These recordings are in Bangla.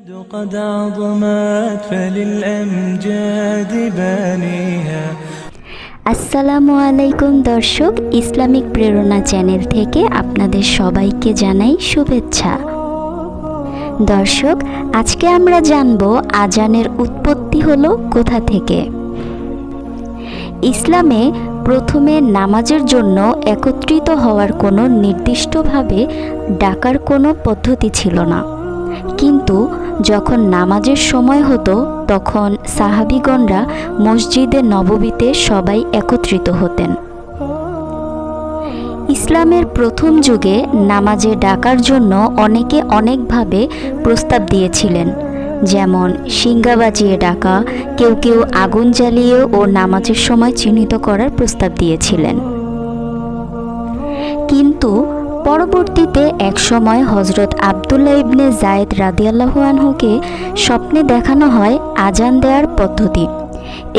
قد عظمت فللأمجاد بانيها। আসসালামু আলাইকুম দর্শক, ইসলামিক প্রেরণা চ্যানেল থেকে আপনাদের সবাইকে জানাই শুভেচ্ছা। দর্শক, আজকে আমরা জানব আজানের উৎপত্তি হলো কোথা থেকে। ইসলামে প্রথমে নামাজের জন্য একত্রিত হওয়ার কোনো নির্দিষ্টভাবে ডাকার কোনো পদ্ধতি ছিল না, কিন্তু যখন নামাজের সময় হতো তখন সাহাবীগণরা মসজিদে নববীতে সবাই একত্রিত হতেন। ইসলামের প্রথম যুগে নামাজে ডাকার জন্য অনেকে অনেকভাবে প্রস্তাব দিয়েছিলেন, যেমন শিঙ্গা বাজিয়ে ডাকা, কেউ কেউ আগুন জ্বালিয়ে ও নামাজের সময় চিহ্নিত করার প্রস্তাব দিয়েছিলেন। কিন্তু পরবর্তীতে একসময় হজরত আবদুল্লাহ ইবনে যায়েদ রাদিয়াল্লাহু আনহুকে স্বপ্নে দেখানো হয় আজান দেওয়ার পদ্ধতি,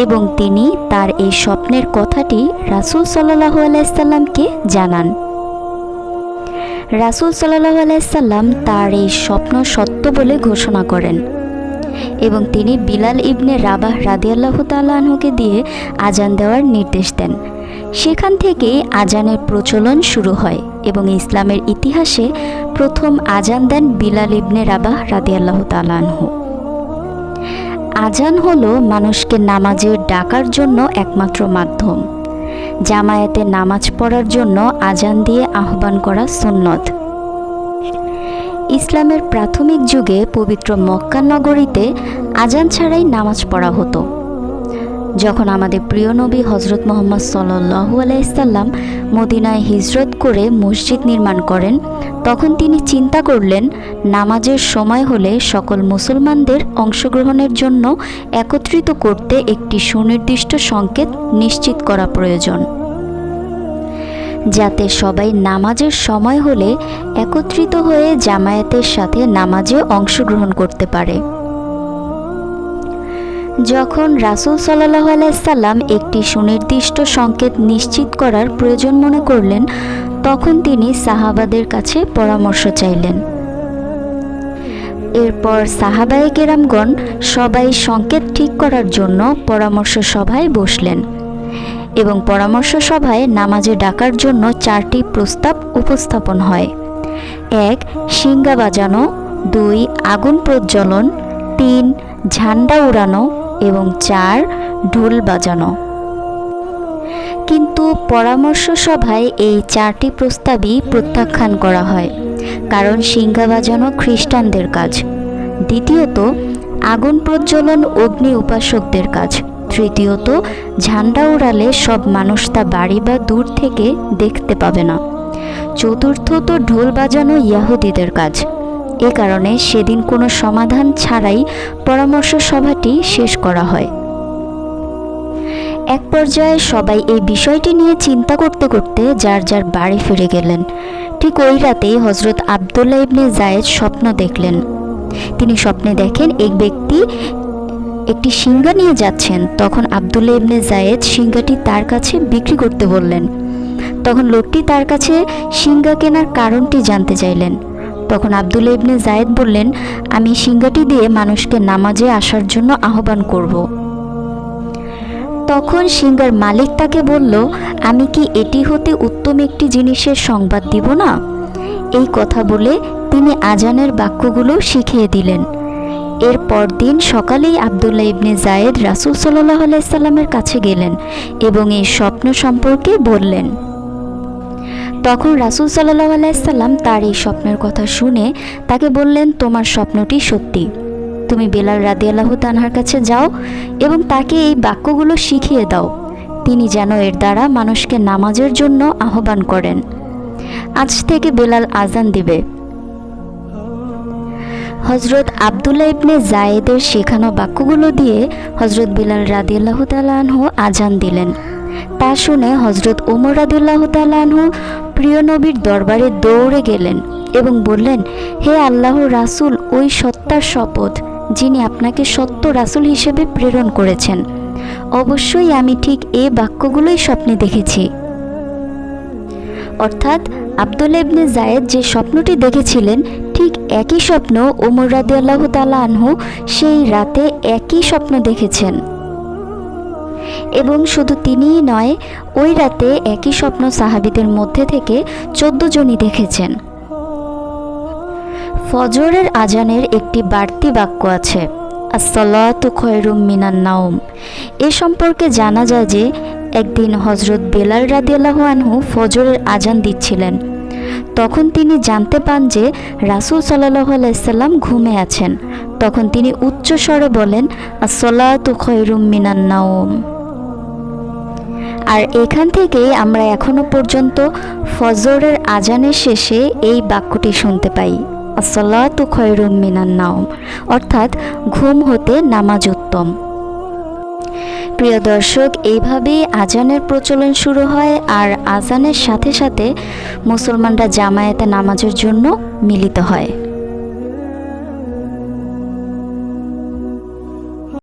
এবং তিনি তার এই স্বপ্নের কথাটি রাসূল সাল্লাল্লাহু আলাইহি সাল্লামকে জানান। রাসূল সাল্লাল্লাহু আলাইহি সাল্লাম তার এই স্বপ্ন সত্য বলে ঘোষণা করেন এবং তিনি বিলাল ইবনে রাবাহ রাদিয়াল্লাহু তাআলা আনহুকে দিয়ে আজান দেওয়ার নির্দেশ দেন। সেখান থেকেই আজানের প্রচলন শুরু হয় এবং ইসলামের ইতিহাসে প্রথম আজান দেন বিলাল ইবনে রাবাহ রাদিয়াল্লাহু তাআলা আনহু। আজান হলো মানুষকে নামাজে ডাকার জন্য একমাত্র মাধ্যম। জামায়াতে নামাজ পড়ার জন্য আজান দিয়ে আহ্বান করা সুন্নত। ইসলামের প্রাথমিক যুগে পবিত্র মক্কা নগরীতে আজান ছাড়াই নামাজ পড়া হতো। যখন আমাদের প্রিয় নবী হজরত মুহাম্মদ সাল্লাল্লাহু আলাইহি সাল্লাম মদিনায় হিজরত করে মসজিদ নির্মাণ করেন, তখন তিনি চিন্তা করলেন নামাজের সময় হলে সকল মুসলমানদের অংশগ্রহণের জন্য একত্রিত করতে একটি সুনির্দিষ্ট সংকেত নিশ্চিত করা প্রয়োজন, যাতে সবাই নামাজের সময় হলে একত্রিত হয়ে জামায়াতের সাথে নামাজে অংশগ্রহণ করতে পারে। যখন রাসূল সাল্লাল্লাহু আলাইহি সাল্লাম একটি সুনির্দিষ্ট সংকেত নিশ্চিত করার প্রয়োজন মনে করলেন, তখন তিনি সাহাবাদের কাছে পরামর্শ চাইলেন। এরপর সাহাবায়ে কেরামগণ সবাই সংকেত ঠিক করার জন্য পরামর্শ সভায় বসলেন এবং পরামর্শ সভায় নামাজে ডাকার জন্য 4টি প্রস্তাব উপস্থাপন হয়। 1. শিঙ্গা বাজানো, 2. আগুন প্রজ্বলন, 3. ঝান্ডা উড়ানো এবং 4. ঢোল বাজানো। কিন্তু পরামর্শ সভায় এই 4টি প্রস্তাবই প্রত্যাখ্যান করা হয়, কারণ শিঙ্গা বাজানো খ্রিস্টানদের কাজ। দ্বিতীয়ত, আগুন প্রজ্বলন অগ্নি উপাসকদের কাজ। তৃতীয়ত, ঝান্ডা উড়ালে সব মানুষ তা বাড়ি বা দূর থেকে দেখতে পাবে না। চতুর্থত, ঢোল বাজানো ইহুদিদের কাজ। এ কারণে সেদিন কোনো সমাধান ছাড়াই পরামর্শ সভাটি শেষ করা হয়। এক পর্যায়ে সবাই এই বিষয়টি নিয়ে চিন্তা করতে করতে যার যার বাড়ি ফিরে গেলেন। ঠিক ওই রাতেই হজরত আবদুল্লাহ ইবনে যায়েদ স্বপ্ন দেখলেন। তিনি স্বপ্নে দেখেন এক ব্যক্তি একটি শিঙ্গা নিয়ে যাচ্ছেন। তখন আবদুল্লাহ ইবনে যায়েদ শিঙ্গাটি তার কাছে বিক্রি করতে বললেন। তখন লোকটি তার কাছে শিঙ্গা কেনার কারণটি জানতে চাইলেন। তখন আবদুল্লাহ ইবনে যায়েদ বললেন, আমি শিঙ্গাটি দিয়ে মানুষকে নামাজে আসার জন্য আহ্বান করব। তখন শিঙ্গার মালিক তাকে বলল, আমি কি এটি হতে উত্তম একটি জিনিসের সংবাদ দিব না? এই কথা বলে তিনি আজানের বাক্যগুলো শিখিয়ে দিলেন। এর পরদিন সকালেই আবদুল্লাহ ইবনে যায়েদ রাসূল সাল্লাল্লাহু আলাইহি সাল্লামের কাছে গেলেন এবং এই স্বপ্ন সম্পর্কে বললেন। তখন রাসূল সাল্লাল্লাহু আলাইহি সাল্লাম তার এই স্বপ্নের কথা শুনে তাকে বললেন, তোমার স্বপ্নটি সত্যি। তুমি বিলাল রাদিয়াল্লাহু তাআলার কাছে যাও এবং তাকে এই বাক্যগুলো শিখিয়ে দাও, তিনি যেন এর দ্বারা মানুষকে নামাজের জন্য আহ্বান করেন। আজ থেকে বিলাল আজান দিবে। হজরত আবদুল্লাহ ইবনে যায়েদের শেখানো বাক্যগুলো দিয়ে হজরত বিলাল রাদিয়াল্লাহু তাআলা আনহু আজান দিলেন। তা শুনে হজরত ওমর রাদিয়াল্লাহু তাআলা আনহু প্রিয় নবীর দরবারে দৌড়ে গেলেন এবং বললেন, হে আল্লাহর রাসূল, ওই সত্তার শপথ যিনি আপনাকে সত্য রাসূল হিসেবে প্রেরণ করেছেন, অবশ্যই আমি ঠিক এই বাক্যগুলোই স্বপ্নে দেখেছি। অর্থাৎ আবদুল্লাহ ইবনে যায়েদ যে স্বপ্নটি দেখেছিলেন ঠিক একই স্বপ্ন ওমর রাদিয়াল্লাহু তাআলা আনহু সেই রাতে একই স্বপ্ন দেখেছেন। এবং শুধু তিনিই নয়, ওই রাতে একই স্বপ্ন সাহাবীদের মধ্যে থেকে 14 জনই দেখেছেন। ফজরের আজানের একটি বাড়তি বাক্য আছে, আসসালাতু খায়রুম মিনান নাওম। এ সম্পর্কে জানা যায় যে একদিন হযরত বেলাল রাদিয়াল্লাহু আনহু ফজরের আজান দিচ্ছিলেন। তখন তিনি জানতে পান যে রাসূল সাল্লাল্লাহু আলাইহি সাল্লাম ঘুমে আছেন। তখন তিনি উচ্চ স্বরে বলেন, আসসালাতু খায়রুম মিনান নাওম। আর এখান থেকেই আমরা এখনো পর্যন্ত ফজরের আজানের শেষে এই বাক্যটি শুনতে পাই, আসসালাতু খায়রুম মিনান নাওম, অর্থাৎ ঘুম হতে নামাজ উত্তম। প্রিয় দর্শক, এইভাবেই আজানের প্রচলন শুরু হয় আর আজানের সাথে সাথে মুসলমানরা জামায়াতে নামাজের জন্য মিলিত হয়।